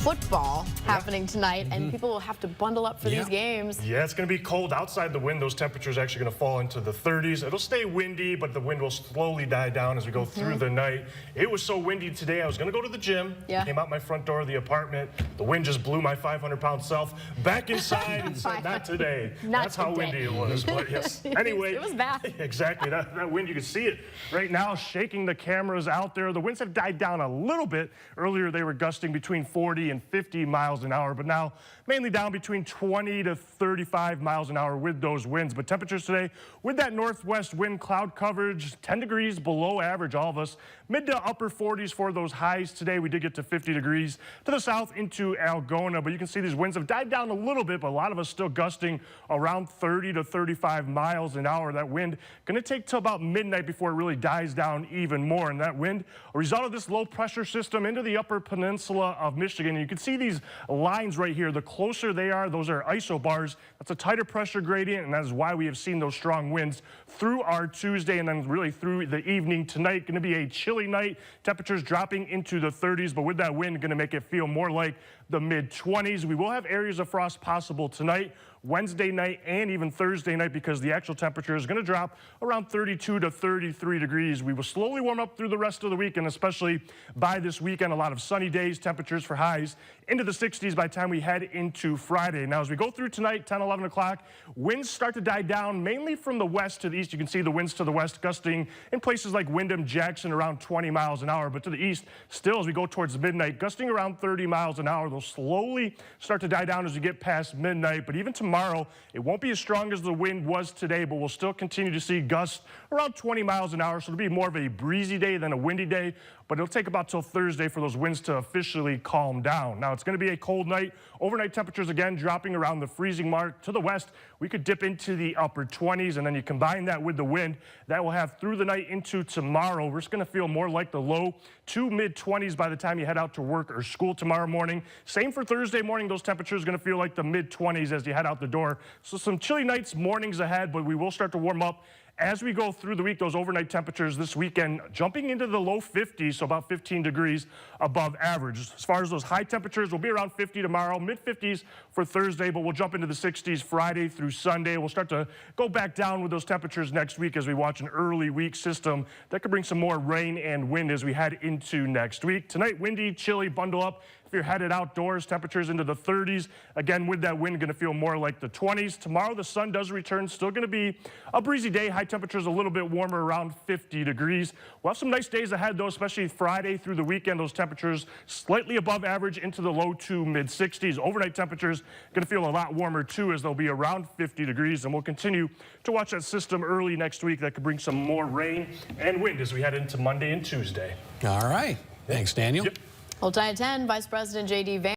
football happening tonight, and people will have to bundle up for these games. Yeah, it's going to be cold outside the wind. Those temperatures are actually going to fall into the 30s. It'll stay windy, but the wind will slowly die down as we go through the night. It was so windy today, I was going to go to the gym. Came out my front door of the apartment. The wind just blew my 500-pound self back inside and said, not today. That's how windy it was. But yes, anyway. It was bad. Exactly. That wind, you can see it right now shaking the cameras out there. The winds have died down a little bit. Earlier, they were gusting between 40 and 50 miles an hour, but now mainly down between 20 to 35 miles an hour with those winds. But temperatures today, with that northwest wind cloud coverage, 10 degrees below average, all of us. Mid to upper 40s for those highs today. We did get to 50 degrees to the south into Algona, but you can see these winds have died down a little bit, but a lot of us still gusting around 30 to 35 miles an hour. That wind going to take till about midnight before it really dies down even more. And that wind, a result of this low pressure system into the upper peninsula of Michigan. And you can see these lines right here. The closer they are, those are isobars. That's a tighter pressure gradient, and that is why we have seen those strong winds through our Tuesday and then really through the evening tonight. Going to be a chilly night. Temperatures dropping into the 30s, but with that wind, going to make it feel more like the mid-20s. We will have areas of frost possible tonight, Wednesday night, and even Thursday night, because the actual temperature is going to drop around 32 to 33 degrees. We will slowly warm up through the rest of the week, and especially by this weekend, a lot of sunny days, temperatures for highs into the 60s by the time we head into Friday. Now, as we go through tonight, 10, 11 o'clock, winds start to die down, mainly from the west to the east. You can see the winds to the west gusting in places like Windham, Jackson, around 20 miles an hour. But to the east, still, as we go towards midnight, gusting around 30 miles an hour. They'll slowly start to die down as we get past midnight. But even tomorrow, it won't be as strong as the wind was today, but we'll still continue to see gusts around 20 miles an hour. So it'll be more of a breezy day than a windy day. But it'll take about till Thursday for those winds to officially calm down. Now, it's going to be a cold night. Overnight temperatures, again, dropping around the freezing mark. To the west, we could dip into the upper 20s, and then you combine that with the wind that we'll have through the night into tomorrow. We're just going to feel more like the low to mid-20s by the time you head out to work or school tomorrow morning. Same for Thursday morning. Those temperatures are going to feel like the mid-20s as you head out the door. So some chilly nights, mornings ahead, but we will start to warm up as we go through the week. Those overnight temperatures this weekend jumping into the low 50s, so about 15 degrees above average. As far as those high temperatures, we'll be around 50 tomorrow, mid-50s for Thursday, but we'll jump into the 60s Friday through Sunday. We'll start to go back down with those temperatures next week as we watch an early week system that could bring some more rain and wind as we head into next week. Tonight, windy, chilly, bundle up. If you're headed outdoors, temperatures into the 30s. Again, with that wind, going to feel more like the 20s. Tomorrow, the sun does return. Still going to be a breezy day. High temperatures a little bit warmer, around 50 degrees. We'll have some nice days ahead, though, especially Friday through the weekend. Those temperatures slightly above average into the low to mid-60s. Overnight temperatures going to feel a lot warmer, too, as they'll be around 50 degrees. And we'll continue to watch that system early next week that could bring some more rain and wind as we head into Monday and Tuesday. All right. Thanks, Daniel. Hold tight at 10, Vice President J.D. Vance.